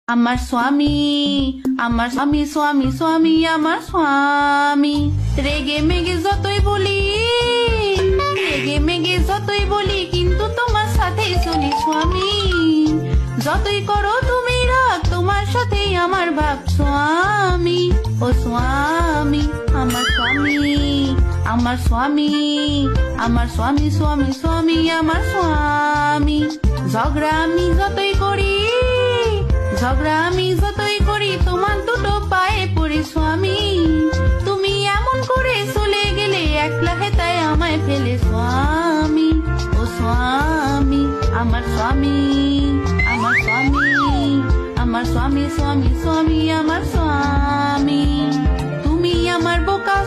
আমার স্বামী, আমার স্বামী, স্বামী, স্বামী, আমার স্বামী। রেগে মেগে যতই বলি, রেগে মেগে যতই বলি, কিন্তু তোমার সাথে চলি স্বামী। যতই করো তুমি রাগ, তোমার সাথেই আমার ভাব স্বামী। ও স্বামী, আমার স্বামী, আমার স্বামী, আমার স্বামী, স্বামী, স্বামী, আমার স্বামী। ঝগড়া আমি যতই করি, ঝগড়া আমি যতই করি, তোমার দুটো পায়ে পড়ি স্বামী। তুমি এমন করে চলে গেলে, একলা হেতায় আমায় ফেলে স্বামী। ও স্বামী, আমার স্বামী, আমার স্বামী, আমার স্বামী, স্বামী, স্বামী, আমার স্বামী। তুমি আমার বোকা